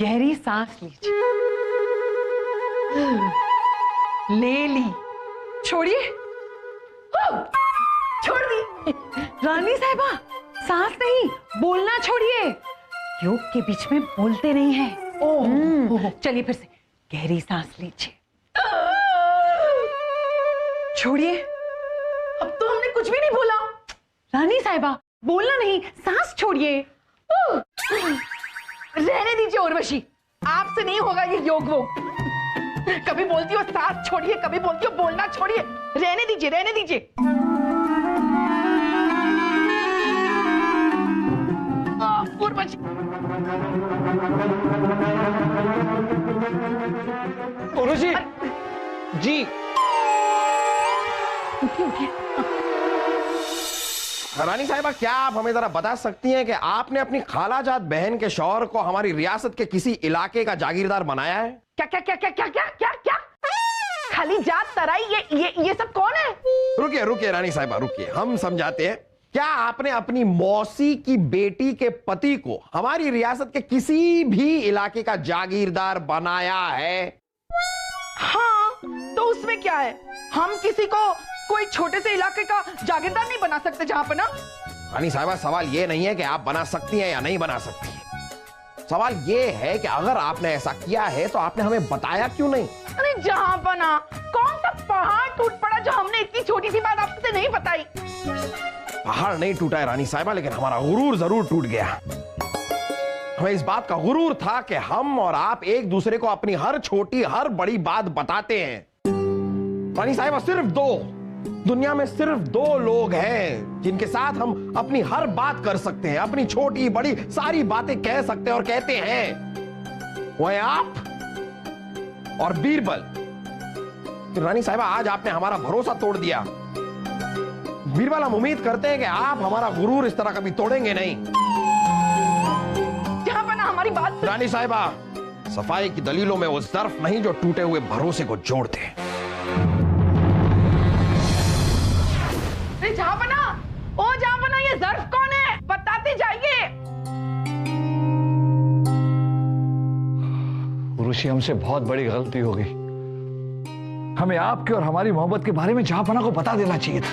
गहरी सांस लीजिए। ले ली। छोड़िए। छोड़ दी। रानी साहिबा, सांस नहीं, बोलना छोड़िए। योग के बीच में बोलते नहीं हैं। ओह, चलिए फिर से गहरी सांस लीजिए। छोड़िए। अब तो हमने कुछ भी नहीं बोला। रानी साहिबा, बोलना नहीं, सांस छोड़िए। रहने दीजिए उर्वशी, आपसे नहीं होगा ये योग वोग। कभी बोलती हो सांस छोड़िए, कभी बोलती हो बोलना छोड़िए। रहने दीजिए, रहने दीजिए। उर्वशी, उर्वशी जी। उठिए उठिए। रानी साहिबा, क्या आप हमें जरा बता सकती हैं कि आपने अपनी खालाजाद बहन के शौहर को हमारी रियासत के किसी इलाके का जागीरदार बनाया है? क्या क्या क्या क्या क्या क्या क्या क्या? खाली जात तराई, ये सब कौन है? रुकिए रुकिए रानी साहिबा, रुकिए, हम समझाते हैं। क्या आपने अपनी मौसी की बेटी के पति को हमारी रियासत के किसी भी इलाके का जागीरदार बनाया है? हाँ, तो उसमें क्या है? हम किसी को कोई छोटे से इलाके का जागीरदार नहीं बना सकते जहां पर ना। रानी साहिबा, सवाल यह नहीं है कि आप बना सकती हैं या नहीं बना सकती हैं। सवाल यह है कि अगर आपने ऐसा किया है तो आपने हमें बताया क्यों नहीं? अरे जहां बना, कौन सा पहाड़ टूट पड़ा जो हमने इतनी छोटी सी बात आपसे नहीं बताई? पहाड़ नहीं टूटा है रानी साहिबा, लेकिन हमारा गुरूर जरूर टूट गया। हमें इस बात का गुरूर था कि हम और आप एक दूसरे को अपनी हर छोटी हर बड़ी बात बताते हैं। रानी साहिबा, सिर्फ दुनिया में सिर्फ 2 लोग हैं जिनके साथ हम अपनी हर बात कर सकते हैं, अपनी छोटी बड़ी सारी बातें कह सकते हैं और कहते हैं। वो है आप और बीरबल। रानी साहिबा, आज आपने हमारा भरोसा तोड़ दिया। बीरबल, हम उम्मीद करते हैं कि आप हमारा गुरूर इस तरह कभी तोड़ेंगे नहीं। जहां पर ना हमारी बात। रानी साहिबा, सफाई की दलीलों में वो ज़र्फ नहीं जो टूटे हुए भरोसे को जोड़ते हैं। जहां बना, ओ जहां बना, ये ज़र्फ कौन है? बताते जाइए। उर्वशी, हमसे बहुत बड़ी गलती हो गई। हमें आपके और हमारी मोहब्बत के बारे में जहांपना को बता देना चाहिए था।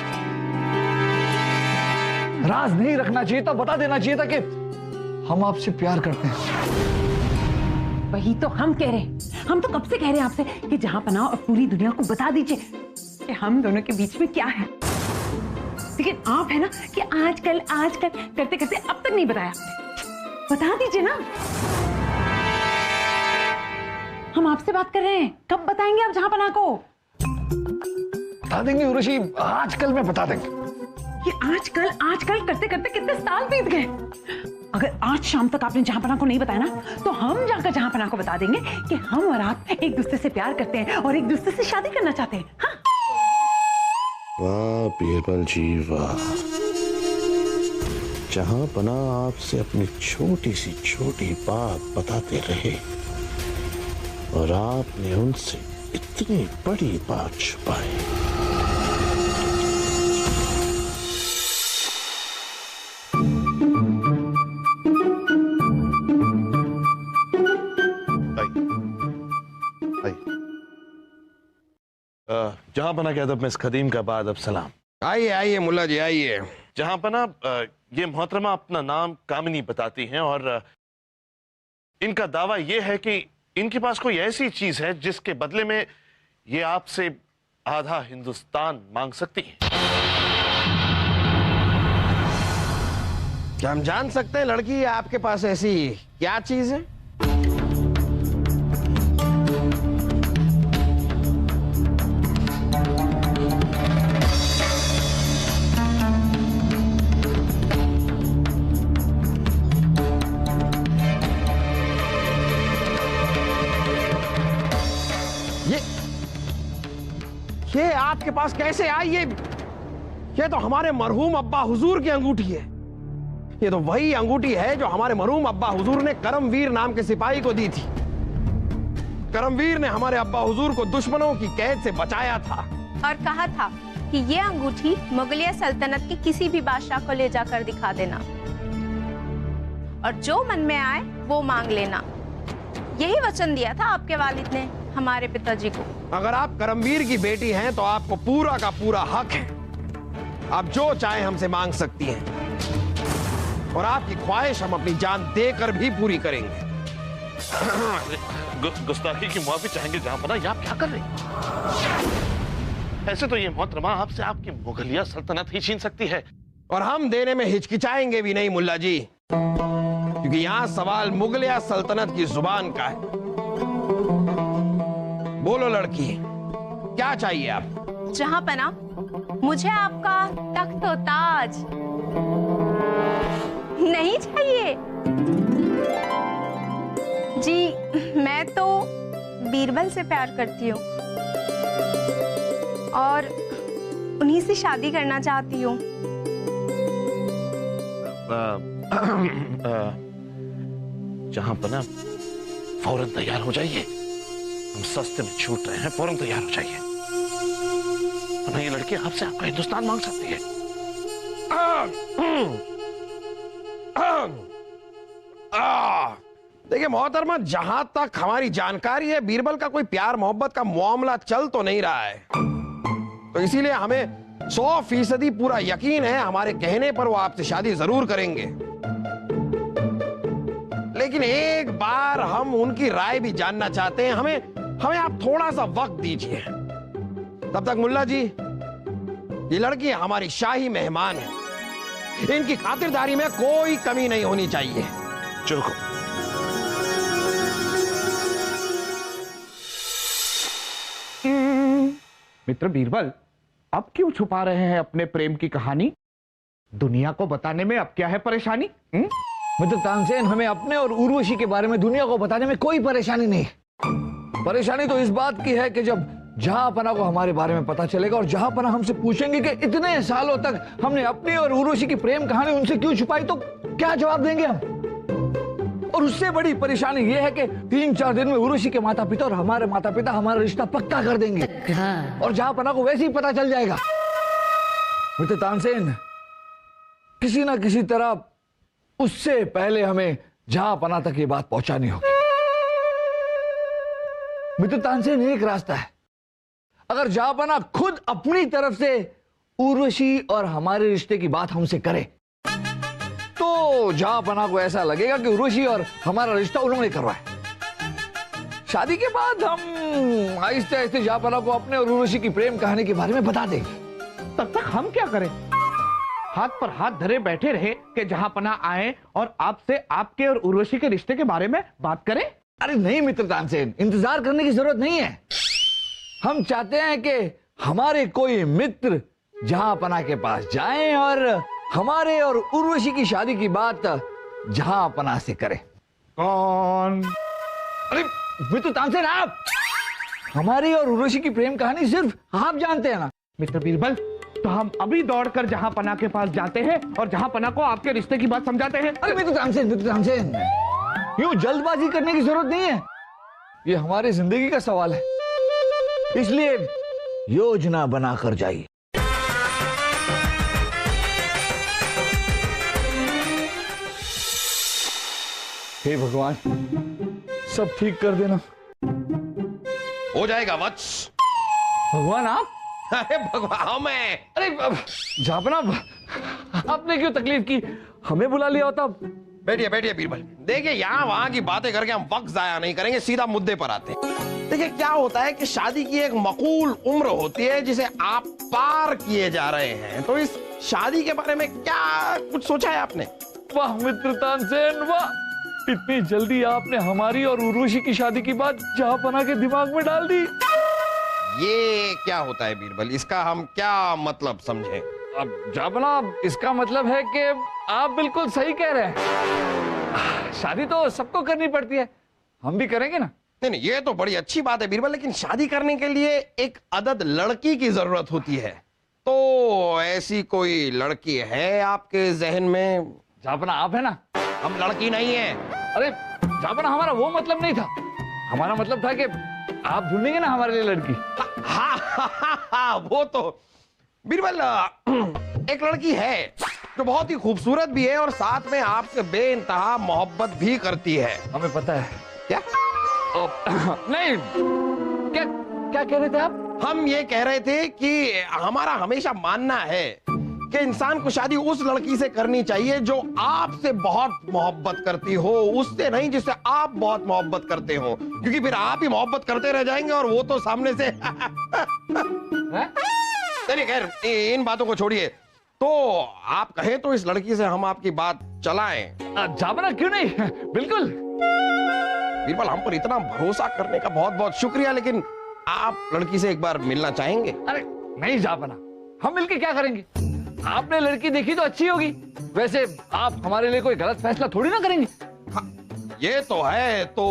राज नहीं रखना चाहिए था, बता देना चाहिए था कि हम आपसे प्यार करते हैं। वही तो हम कह रहे हैं। हम तो कब से कह रहे हैं आपसे कि जहांपना और पूरी दुनिया को बता दीजिए कि हम दोनों के बीच में क्या है। लेकिन आप है ना कि आजकल करते करते अब तक नहीं बताया आपने। बता दीजिए ना। हम आपसे बात कर रहे हैं, कब बताएंगे आप जहांपना को? बता देंगे उर्वशी, आजकल में बता देंगे। ये आजकल करते करते कितने साल बीत गए। अगर आज शाम तक आपने जहांपना को नहीं बताया ना, तो हम जाकर जहांपना को बता देंगे कि हम और आप एक दूसरे से प्यार करते हैं और एक दूसरे से शादी करना चाहते हैं। हाँ? वाह बीरबल जी वाह, जहांपना आपसे अपनी छोटी सी छोटी बात बताते रहे और आपने उनसे इतनी बड़ी बात छुपाई। जहांपना के अदब में इस खदीम का बाद अब सलाम। आइए आइए मुल्ला जी, आइए। जहांपना, ये मोहतरमा अपना नाम कामिनी बताती हैं और इनका दावा यह है कि इनके पास कोई ऐसी चीज है जिसके बदले में ये आपसे आधा हिंदुस्तान मांग सकती हैं। क्या हम जान सकते हैं लड़की आपके पास ऐसी क्या चीज है? ये आपके पास कैसे आई? ये तो हमारे मरहूम अब्बा हुजूर की अंगूठी है। ये तो वही अंगूठी है जो हमारे मरहूम अब्बा हुजूर ने करमवीर नाम के सिपाही को दी थी। करमवीर ने हमारे अब्बा हुजूर को दुश्मनों की कैद से बचाया था और कहा था कि ये अंगूठी मुगलिया सल्तनत के किसी भी बादशाह को ले जाकर दिखा देना और जो मन में आए वो मांग लेना। यही वचन दिया था आपके वालिद ने हमारे पिताजी को। अगर आप करमवीर की बेटी हैं तो आपको पूरा का पूरा हक है। आप जो चाहे हमसे मांग सकती हैं और आपकी ख्वाहिश हम अपनी जान देकर भी पूरी करेंगे। गुस्ताखी की माफी चाहेंगे जहांपना, ये आप क्या कर रहे हैं? ऐसे तो ये मोहतरमा आपसे आपकी मुगलिया सल्तनत ही छीन सकती है। और हम देने में हिचकिचाएंगे भी नहीं मुल्ला जी, क्योंकि यहां सवाल मुगलिया सल्तनत की जुबान का है। बोलो लड़की, क्या चाहिए आप? जहांपना, मुझे आपका तख्त और ताज नहीं चाहिए जी। मैं तो बीरबल से प्यार करती हूँ और उन्हीं से शादी करना चाहती हूँ। जहांपना, फौरन तैयार हो जाइए। हम सस्ते में छूट रहे हैं, फौरन तैयार हो जाइए। वरना ये लड़की आपसे आपका हिंदुस्तान मांग सकती है। देखिए मोहतरमा, जहां तक हमारी जानकारी है बीरबल का कोई प्यार मोहब्बत का मामला चल तो नहीं रहा है, तो इसीलिए हमें 100% पूरा यकीन है हमारे कहने पर वो आपसे शादी जरूर करेंगे। लेकिन एक बार हम उनकी राय भी जानना चाहते हैं। हमें आप थोड़ा सा वक्त दीजिए। तब तक मुल्ला जी, ये लड़की हमारी शाही मेहमान है, इनकी खातिरदारी में कोई कमी नहीं होनी चाहिए। चुप। मित्र बीरबल, अब क्यों छुपा रहे हैं अपने प्रेम की कहानी? दुनिया को बताने में अब क्या है परेशानी? मित्र तानसेन, हमें अपने और उर्वशी के बारे में दुनिया को बताने में कोई परेशानी नहीं। परेशानी तो इस बात की है कि जब जहांपना को हमारे बारे में पता चलेगा और जहांपना हमसे पूछेंगे कि इतने सालों तक हमने अपनी और उर्वशी की प्रेम कहानी उनसे क्यों छुपाई, तो क्या जवाब देंगे हम? और उससे बड़ी परेशानी यह है कि 3-4 दिन में उर्वशी के माता पिता और हमारे माता पिता हमारा रिश्ता पक्का कर देंगे और जहांपना को वैसे ही पता चल जाएगा। मित्र तानसेन, किसी ना किसी तरह उससे पहले हमें जहांपना तक ये बात पहुंचानी होगी। मित्र तानसेन, एक रास्ता है। अगर जहांपना खुद अपनी तरफ से उर्वशी और हमारे रिश्ते की बात हमसे करे, तो जहांपना को ऐसा लगेगा कि उर्वशी और हमारा रिश्ता उन्होंने करवाया। शादी के बाद हम आहिस्ते आहिस्ते जहांपना को अपने और उर्वशी की प्रेम कहानी के बारे में बता देंगे। तब तक हम क्या करें? हाथ पर हाथ धरे बैठे रहे कि जहांपना आए और आपसे आपके और उर्वशी के रिश्ते के बारे में बात करें? अरे नहीं मित्र तानसेन, इंतजार करने की जरूरत नहीं है। हम चाहते हैं कि हमारे कोई मित्र जहांपना के पास जाएं और हमारे और उर्वशी की शादी की बात जहांपना से करें। कौन? अरे मित्र तानसेन, आप। हमारी और उर्वशी की प्रेम कहानी सिर्फ आप जानते हैं ना। मित्र बीरबल, तो हम अभी दौड़कर जहांपना के पास जाते हैं और जहांपना को आपके रिश्ते की बात समझाते हैं। अरे मित्र तानसेन, यूं जल्दबाजी करने की जरूरत नहीं है। ये हमारी जिंदगी का सवाल है, इसलिए योजना बनाकर जाइए। हे भगवान, सब ठीक कर देना। हो जाएगा वत्स। भगवान आप? अरे भगवान, मैं। अरे जहांपना, आपने क्यों तकलीफ की? हमें बुला लिया होता। बैठिए बैठिए बीरबल। देखिए, यहाँ वहां की बातें करके हम वक्त जाया नहीं करेंगे, सीधा मुद्दे पर आते हैं। देखिए, क्या होता है कि शादी की एक मकूल उम्र होती है जिसे आप पार किए जा रहे हैं। तो इस शादी के बारे में क्या कुछ सोचा है आपने? वाह मित्र तानसेन, वाह! इतनी जल्दी आपने हमारी और उर्वशी की शादी की बात जहांपना के दिमाग में डाल दी। ये क्या होता है बीरबल? इसका हम क्या मतलब समझे? अब जहांपना, इसका मतलब है कि आप बिल्कुल सही कह रहे हैं। शादी तो सबको करनी पड़ती है, हम भी करेंगे ना। नहीं नहीं, ये तो बड़ी अच्छी बात है बीरबल, लेकिन शादी करने के लिए एक अदद लड़की की जरूरत होती है। तो ऐसी कोई लड़की है आपके जहन में? जहांपना, आप है ना। हम लड़की नहीं है। अरे जहांपना, हमारा वो मतलब नहीं था। हमारा मतलब था कि आप ढूंढेंगे ना हमारे लिए लड़की। हाँ, वो तो बीरबल, एक लड़की है जो बहुत ही खूबसूरत भी है और साथ में आपसे बेइंतहा मोहब्बत भी करती है। हमें पता है। क्या? नहीं, क्या क्या कह रहे थे आप? हम ये कह रहे थे कि हमारा हमेशा मानना है कि इंसान को शादी उस लड़की से करनी चाहिए जो आपसे बहुत मोहब्बत करती हो, उससे नहीं जिससे आप बहुत मोहब्बत करते हो, क्योंकि फिर आप ही मोहब्बत करते रह जाएंगे और वो तो सामने से चलिए खैर इन बातों को छोड़िए। तो आप कहें तो इस लड़की से हम आपकी बात चलाएं। जापना क्यों नहीं, बिल्कुल। बीरबल, हम पर इतना भरोसा करने का बहुत बहुत शुक्रिया, लेकिन आप लड़की से एक बार मिलना चाहेंगे? अरे नहीं जापना, हम मिलके क्या करेंगे? आपने लड़की देखी तो अच्छी होगी, वैसे आप हमारे लिए कोई गलत फैसला थोड़ी ना करेंगे। हाँ, ये तो है। तो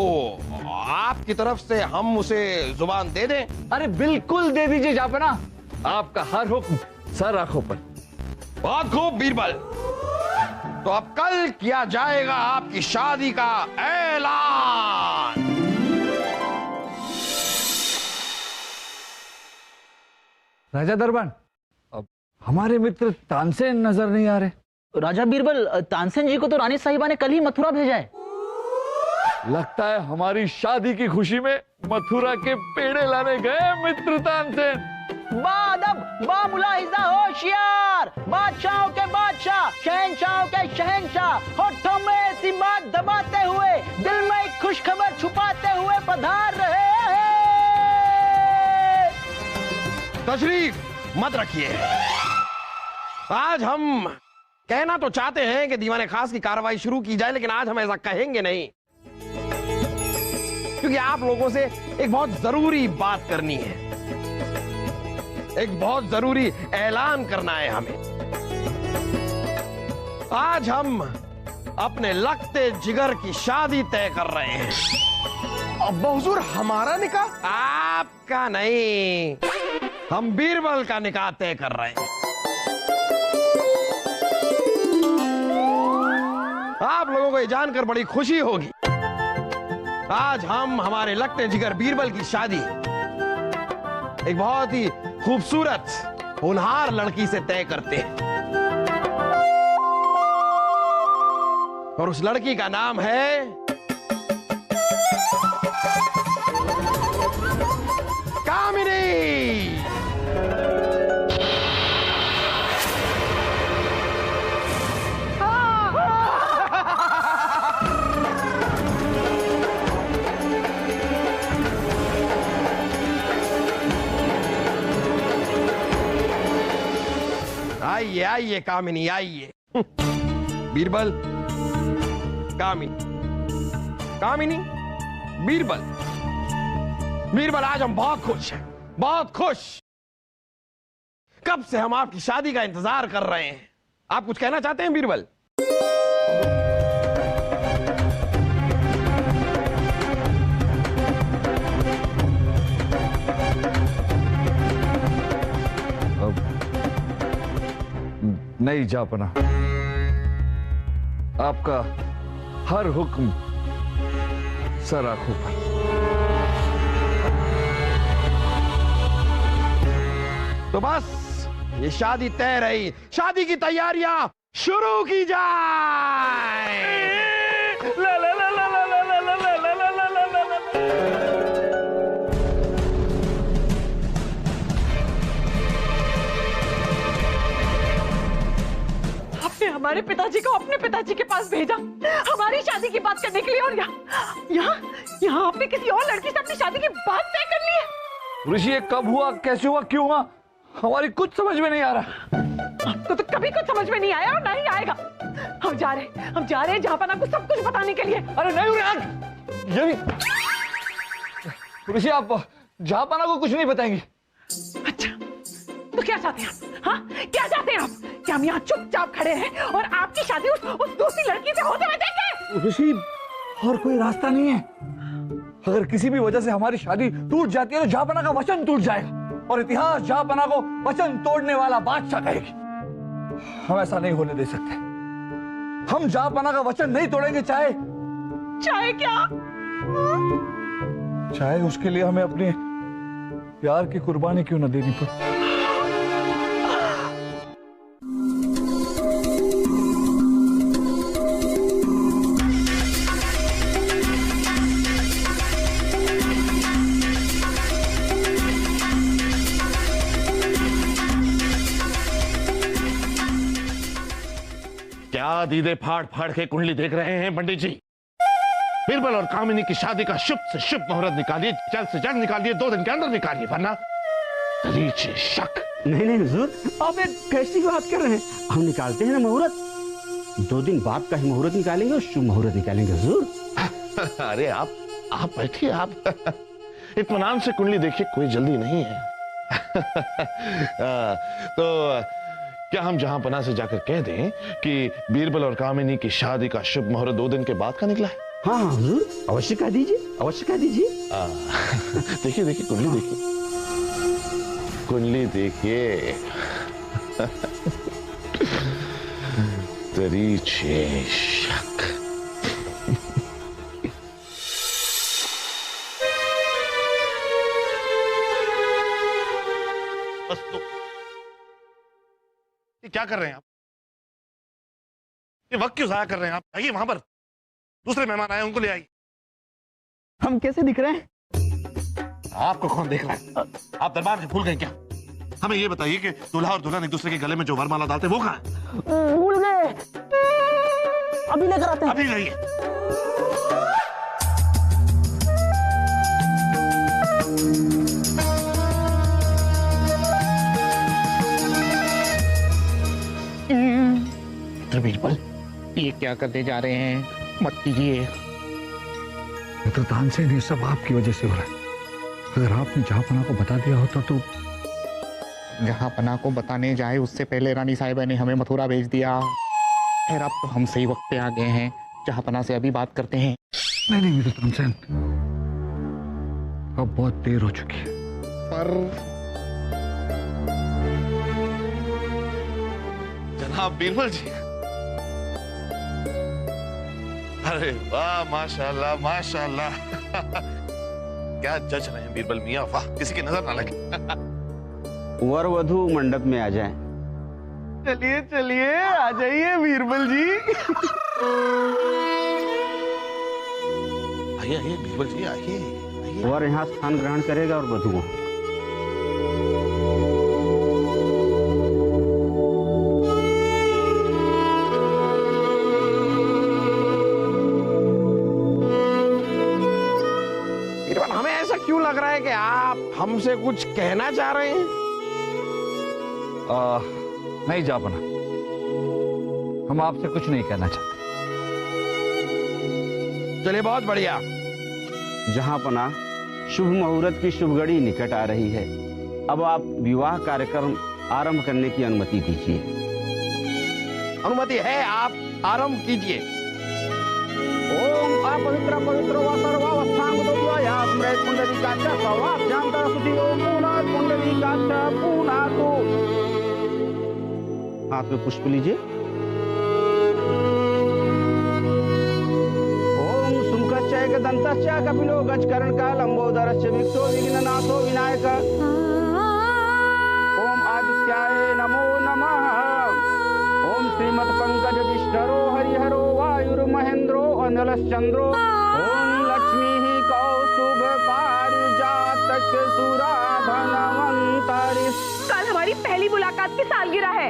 आपकी तरफ से हम उसे जुबान दे दें? अरे बिल्कुल दे दीजिए जापना, आपका हर हुक्म सर आंखों पर। बहुत खूब बीरबल, तो अब कल किया जाएगा आपकी शादी का ऐलान। राजा दरबान, अब हमारे मित्र तानसेन नजर नहीं आ रहे। राजा बीरबल, तानसेन जी को तो रानी साहिबा ने कल ही मथुरा भेजा है। लगता है हमारी शादी की खुशी में मथुरा के पेड़े लाने गए मित्र तानसेन। बादब, बामुलाहिजा होशियार, बादशाहों के बादशाह, शहंशाहों के शहंशाह, होठों में ऐसी बात दबाते हुए, दिल में एक खुशखबर छुपाते हुए पधार रहे हैं। तशरीफ मत रखिए। आज हम कहना तो चाहते हैं कि दीवाने खास की कार्रवाई शुरू की जाए, लेकिन आज हम ऐसा कहेंगे नहीं, क्योंकि आप लोगों से एक बहुत जरूरी बात करनी है, एक बहुत जरूरी ऐलान करना है हमें। आज हम अपने लगते जिगर की शादी तय कर रहे हैं। अब हुजूर, हमारा निकाह? आपका नहीं, हम बीरबल का निकाह तय कर रहे हैं। आप लोगों को ये जानकर बड़ी खुशी होगी, आज हम हमारे लगते जिगर बीरबल की शादी एक बहुत ही खूबसूरत होनहार लड़की से तय करते हैं, और उस लड़की का नाम है कामिनी। आइए आइए कामिनी, आइए। बीरबल, कामिनी, कामिनी, बीरबल। बीरबल, आज हम बहुत खुश हैं, बहुत खुश। कब से हम आपकी शादी का इंतजार कर रहे हैं। आप कुछ कहना चाहते हैं बीरबल? नहीं जापना, आपका हर हुक्म सर आंखों पर। तो बस ये शादी तय रही, शादी की तैयारियां शुरू की जाए। ला ला ला ला ला ला ला ला ला ला ला ला ला ला। आपने हमारे पिताजी को अपने पिताजी के पास भेजा हमारी शादी की बात करने के लिए, और यहाँ आपने किसी और लड़की से अपनी शादी की बात तय कर ली है। ऋषि, ये कब हुआ, कैसे हुआ, क्यों हुआ, हमारी कुछ समझ में नहीं आ रहा। तो कभी कुछ समझ में नहीं आया और ना ही आएगा। हम जा रहे हैं जहापना को सब कुछ बताने के लिए। अरे नहीं ये भी ऋषि, आप जहापना को कुछ नहीं बताएंगे? अच्छा, तो क्या चाहते हैं आप? हाँ, क्या चाहते हैं आप? क्या हम यहाँ चुपचाप खड़े हैं और आपकी शादी उस दूसरी लड़की से होते हुए देखें? ऋषि, और कोई रास्ता नहीं है। अगर किसी भी वजह से हमारी शादी टूट जाती है तो जहापना का वचन टूट जाएगा और इतिहास जहापना को वचन तोड़ने वाला बादशाह कहेगी। हम ऐसा नहीं होने दे सकते। हम जहापना का वचन नहीं तोड़ेंगे, चाहे क्या? चाहे उसके लिए हमें अपने प्यार की कुर्बानी क्यों न देनी पड़े। क्या दीदे फाड़ फाड़ के कुंडली देख रहे हैं पंडित जी? बीरबल और कामिनी की शादी का शुभ से शुभ मुहूर्त निकालिए, जल्द से जल्द निकालिए, 2 दिन के अंदर निकालिए, वरना दरीचे शक। नहीं हुजूर, आप एक कैसी बात कर रहे हैं? हम निकालते हैं ना मुहूर्त, 2 दिन बाद का ही मुहूर्त निकालेंगे और शुभ मुहूर्त निकालेंगे हुजूर। अरे आप बैठिए, आप इत्मीनान से कुंडली देखिए, कोई जल्दी नहीं है। तो क्या हम जहां पना से जाकर कह दें कि बीरबल और कामिनी की शादी का शुभ मुहूर्त 2 दिन के बाद का निकला है? हाँ हुजूर, अवश्य कह दीजिए, अवश्य कह दीजिए। देखिए देखिए कुंडली देखिए, कुंडली देखिए। दरीचे शक। बस तो ये क्या कर रहे हैं आप? ये वक्त क्यों जाया कर रहे हैं आप? आइए वहां पर, दूसरे मेहमान आए, उनको ले आइए। हम कैसे दिख रहे हैं? आपको कौन देख रहा है? आप दरबार से भूल गए क्या? हमें ये बताइए कि दूल्हा और दुल्हन एक दूसरे के गले में जो वरमाला डालते वो कहाँ है? भूल गए, अभी लेकर आते हैं। अभी लाइए। बीरबल, ये क्या करते जा रहे हैं? मत कीजिए। तो तानसेन, ये सब आपकी वजह से हो रहा है। अगर आपने जहांपना को बता दिया होता तो। जहांपना को बताने जाए उससे पहले रानी साहिबा ने हमें मथुरा भेज दिया। खैर, अब तो हम सही वक्त पे आ गए हैं, जहांपना से अभी बात करते हैं। नहीं मेरे तानसेन, अब बहुत देर हो चुकी है। पर जनाब बीरबल जी, अरे वाह, माशाल्लाह माशाल्लाह। क्या जज रहे हैं बीरबल मियां, वाह, किसी की नजर ना लगे। वर वधू मंडप में आ जाएं। चलिए चलिए, आ जाइए बीरबल जी। आइए आइए बीरबल जी, आइए। वर यहाँ स्थान ग्रहण करेगा और वधू वहाँ। हमें ऐसा क्यों लग रहा है कि आप हमसे कुछ कहना चाह रहे हैं? नहीं जहांपना, हम आपसे कुछ नहीं कहना चाहते। चलिए, बहुत बढ़िया। जहांपना, शुभ मुहूर्त की शुभ घड़ी निकट आ रही है। अब आप विवाह कार्यक्रम आरंभ करने की अनुमति दीजिए। अनुमति है, आप आरंभ कीजिए। ओम अपवित्र पवित्र व सर्वावस्थांग दोयात मृत पुंडरीकाच सवाभ्यांतर सुधि ओम पूर्णात् पुंडरीकाच पूर्णातु। हाथ में पुष्प लीजिए। ओम सुमुखश्च दंतश्च कपिलो गजकर्ण का लंबोदरश्च विक्तो विघ्ननाथो विनायक। ओम आदित्याय नमो नमः। ओम श्रीमत् पंकज विष्णरो हरिहरो वायुर्महेंद्रो अनलश्चंद्रो। ओम लक्ष्मी कौस्तुभ पारिजातक सुराधनवंतरि। कल हमारी पहली मुलाकात की सालगिरह है।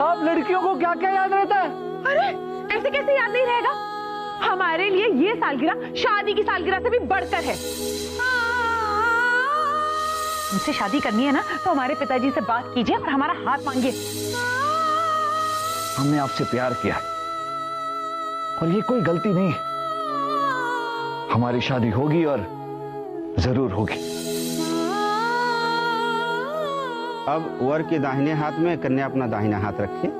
आप लड़कियों को क्या क्या याद रहता है? अरे, ऐसे कैसे याद नहीं रहेगा? हमारे लिए ये सालगिरह शादी की सालगिरह से भी बढ़कर है। उनसे शादी करनी है ना, तो हमारे पिताजी से बात कीजिए और हमारा हाथ मांगिए। हमने आपसे प्यार किया और ये कोई गलती नहीं है। हमारी शादी होगी और जरूर होगी। अब वर के दाहिने हाथ में कन्या अपना दाहिना हाथ रखिए।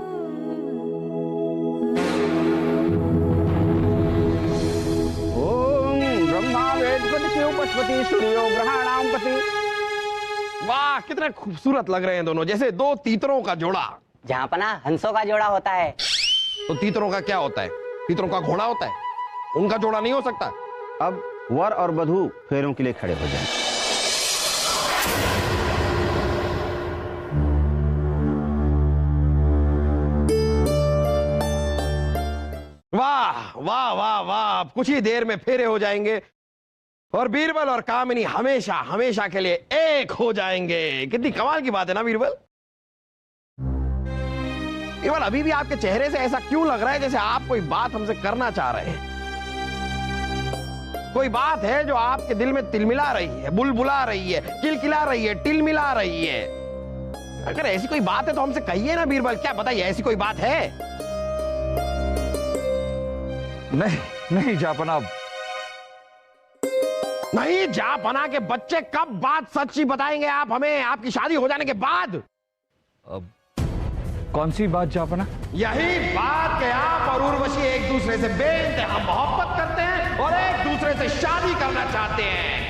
ओम ब्रह्मा वेदपति शिव पशुपति सूर्यो ग्रहाणाम पति। वाह, कितने खूबसूरत लग रहे हैं दोनों, जैसे 2 तीतरों का जोड़ा। जहांपना, हंसों का जोड़ा होता है। तो तीतरों का क्या होता है? तीतरों का घोड़ा होता है, उनका जोड़ा नहीं हो सकता। अब वर और वधू फेरों के लिए खड़े हो जाएं। वाह वाह वाह वाह, अब कुछ ही देर में फेरे हो जाएंगे और बीरबल और कामिनी हमेशा हमेशा के लिए एक हो जाएंगे। कितनी कमाल की बात है ना बीरबल? केवल अभी भी आपके चेहरे से ऐसा क्यों लग रहा है जैसे आप कोई बात हमसे करना चाह रहे हैं? कोई बात है जो आपके दिल में तिलमिला रही है, बुलबुला रही है, किलकिला रही है, टिलमिला रही है। अगर ऐसी कोई बात है तो हमसे कहिए ना बीरबल, क्या बताइए ऐसी कोई बात है? नहीं नहीं जापना, नहीं जापना के बच्चे, कब बात सच्ची बताएंगे आप हमें? आपकी शादी हो जाने के बाद। अब कौन सी बात जापना? यही बात कि आप और उर्वशी एक दूसरे से बेइंतहा मोहब्बत करते हैं और एक दूसरे से शादी करना चाहते हैं।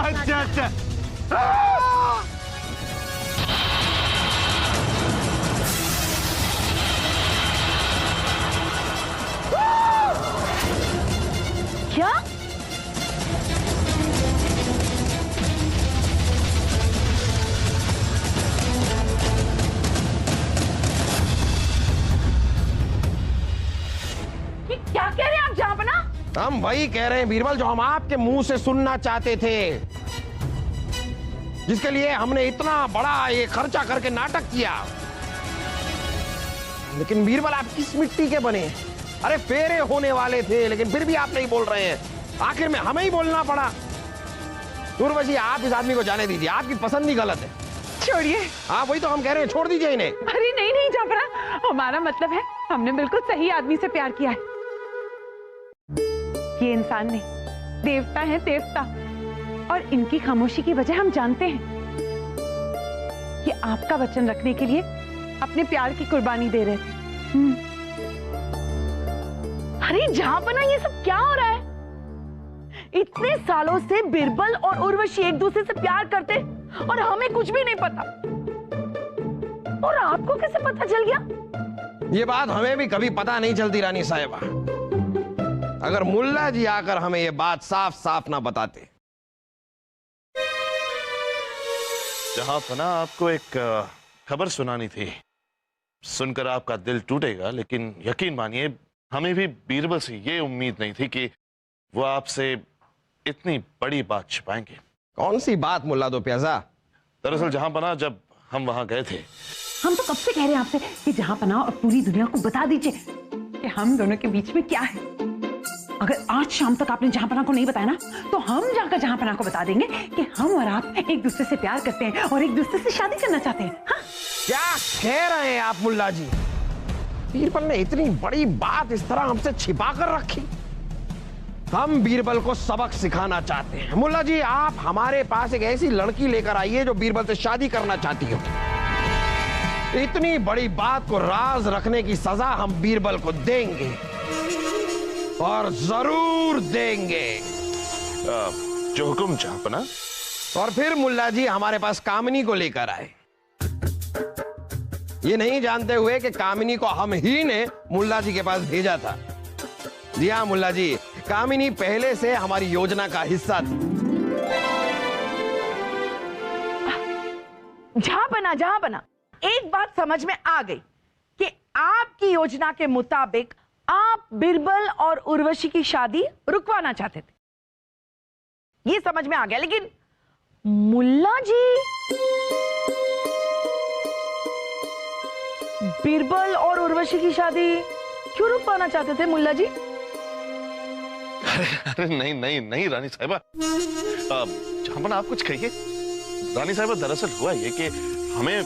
अच्छा अच्छा। क्या? ये क्या कह रहे हैं आप जहापना? हम वही कह रहे हैं बीरबल जो हम आपके मुंह से सुनना चाहते थे, जिसके लिए हमने इतना बड़ा ये खर्चा करके नाटक किया। लेकिन बीरबल आप किस मिट्टी के बने? अरे फेरे होने वाले थे लेकिन फिर भी आप नहीं बोल रहे हैं, आखिर में हमें ही बोलना पड़ा। उर्वशी आप इस आदमी को जाने दीजिए, आपकी पसंद ही गलत है। छोड़िए। हाँ वही तो हम कह रहे हैं, छोड़ दीजिए इन्हें। अरे नहीं नहीं जाफरा, हमारा मतलब है हमने बिल्कुल सही आदमी से प्यार किया है। ये इंसान नहीं, देवता है देवता। और इनकी खामोशी की वजह हम जानते हैं। ये आपका वचन रखने के लिए अपने प्यार की कुर्बानी दे रहे थे। अरे जहापना, ये सब क्या हो रहा है? इतने सालों से बिरबल और उर्वशी एक दूसरे से प्यार करते और हमें कुछ भी नहीं पता। और आपको कैसे पता चल गया? ये बात हमें भी कभी पता नहीं चलती रानी साहिबा, अगर मुल्ला जी आकर हमें ये बात साफ साफ ना बताते। जहांपना, आपको एक खबर सुनानी थी। सुनकर आपका दिल टूटेगा, लेकिन यकीन मानिए हमें भी बीरबल से ये उम्मीद नहीं थी कि वो आपसे इतनी बड़ी बात छिपाएंगे। कौन सी बात मुल्ला दो प्याजा? दरअसल जहांपना, जब हम वहां गए थे, हम तो कब से कह रहे हैं आपसे कि जहांपना और पूरी दुनिया को बता दीजिए कि हम दोनों के बीच में क्या है। अगर आज शाम तक आपने जहांपना को नहीं बताया ना, तो हम जाकर जहांपना को बता देंगे कि हम और आप एक दूसरे से प्यार करते हैं और एक दूसरे से शादी करना चाहते हैं। हाँ? क्या कह रहे हैं आप मुल्ला जी? बीरबल ने इतनी बड़ी बात इस तरह हमसे छिपा कर रखी। हम बीरबल को सबक सिखाना चाहते हैं। मुल्ला जी, आप हमारे पास एक ऐसी लड़की लेकर आइए जो बीरबल से शादी करना चाहती हो। इतनी बड़ी बात को राज रखने की सजा हम बीरबल को देंगे और जरूर देंगे। जो हुक्म जहांपना। और फिर मुल्ला जी हमारे पास कामिनी को लेकर आए, ये नहीं जानते हुए कि कामिनी को हम ही ने मुल्ला जी के पास भेजा था। जी हाँ मुल्ला जी, कामिनी पहले से हमारी योजना का हिस्सा थी। जहांपना, एक बात समझ में आ गई कि आपकी योजना के मुताबिक आप बिरबल और उर्वशी की शादी रुकवाना चाहते थे। ये समझ में आ गया, लेकिन मुल्ला जी बिरबल और उर्वशी की शादी क्यों रुकवाना चाहते थे मुल्ला जी? अरे नहीं नहीं नहीं रानी साहिबा, जहांपना आप कुछ कहिए। रानी साहिबा, दरअसल हुआ ये कि हमें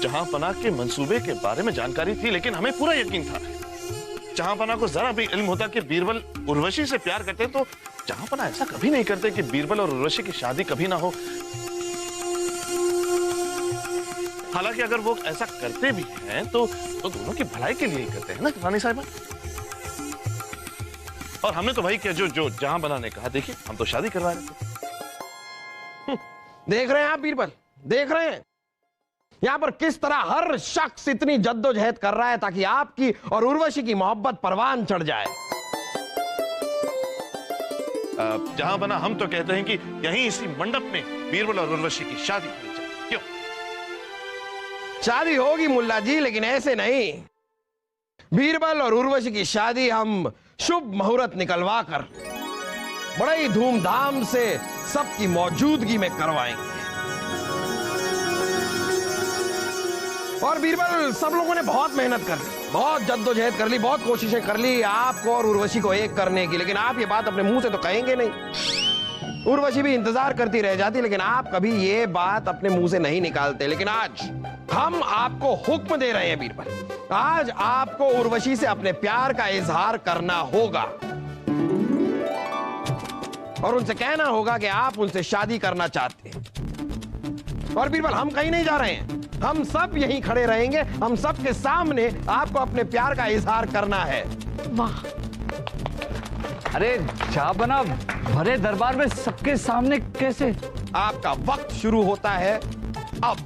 जहांपना के मंसूबे के बारे में जानकारी थी, लेकिन हमें पूरा यकीन था। जहांपना को जरा भी इल्म होता कि बीरबल उर्वशी से प्यार करते हैं, तो जहांपना ऐसा कभी नहीं करते कि बीरबल और उर्वशी की शादी कभी ना हो। हालांकि अगर वो ऐसा करते भी हैं तो दोनों की भलाई के लिए ही करते हैं ना रानी साहिबा। और हमने तो भाई किया जो जहांपना ने कहा। देखिए, हम तो शादी करवा रहे थे। देख रहे हैं आप बीरबल, देख रहे हैं यहां पर किस तरह हर शख्स इतनी जद्दोजहद कर रहा है ताकि आपकी और उर्वशी की मोहब्बत परवान चढ़ जाए। जहांपना, हम तो कहते हैं कि यहीं इसी मंडप में बीरबल और उर्वशी की शादी होनी चाहिए। क्यों? शादी होगी मुल्ला जी, लेकिन ऐसे नहीं। बीरबल और उर्वशी की शादी हम शुभ मुहूर्त निकलवा कर बड़े ही धूमधाम से सबकी मौजूदगी में करवाएंगे। और बीरबल, सब लोगों ने बहुत मेहनत कर ली, बहुत जद्दोजहद कर ली, बहुत कोशिशें कर ली आपको और उर्वशी को एक करने की, लेकिन आप ये बात अपने मुंह से तो कहेंगे नहीं। उर्वशी भी इंतजार करती रह जाती, लेकिन आप कभी ये बात अपने मुंह से नहीं निकालते। लेकिन आज हम आपको हुक्म दे रहे हैं बीरबल, आज आपको उर्वशी से अपने प्यार का इजहार करना होगा और उनसे कहना होगा कि आप उनसे शादी करना चाहते हैं। और बीरबल, हम कहीं नहीं जा रहे हैं, हम सब यहीं खड़े रहेंगे, हम सब के सामने आपको अपने प्यार का इजहार करना है। वाह, अरे जहांपना, भरे दरबार में सबके सामने कैसे? आपका वक्त शुरू होता है अब।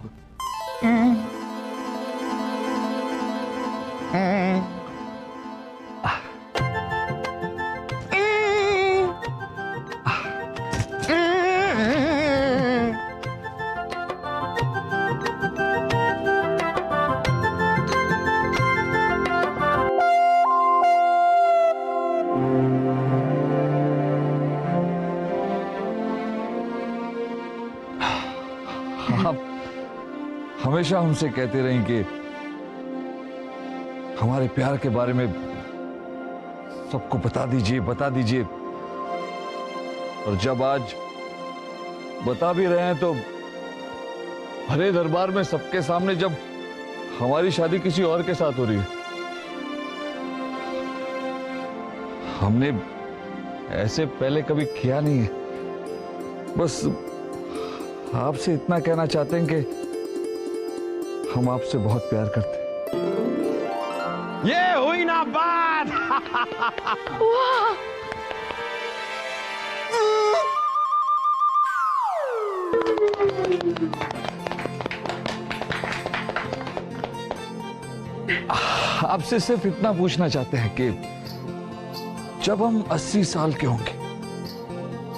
आप हमेशा हमसे कहते रहे कि हमारे प्यार के बारे में सबको बता दीजिए, बता दीजिए। और जब आज बता भी रहे हैं तो भरे दरबार में सबके सामने जब हमारी शादी किसी और के साथ हो रही है, हमने ऐसे पहले कभी किया नहीं है। बस आपसे इतना कहना चाहते हैं कि हम आपसे बहुत प्यार करते हैं। ये हुई ना बात। आपसे सिर्फ इतना पूछना चाहते हैं कि जब हम 80 साल के होंगे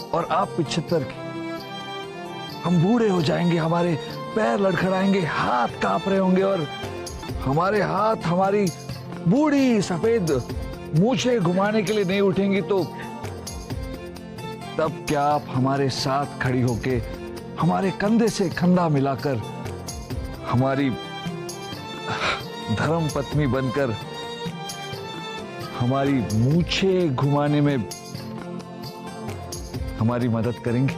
और आप 75 के, हम बूढ़े हो जाएंगे, हमारे पैर लड़खड़ाएंगे, हाथ कांप रहे होंगे और हमारे हाथ हमारी बूढ़ी सफेद मूछें घुमाने के लिए नहीं उठेंगी, तो तब क्या आप हमारे साथ खड़ी होके हमारे कंधे से कंधा मिलाकर हमारी धर्म पत्नी बनकर हमारी मूछें घुमाने में हमारी मदद करेंगे?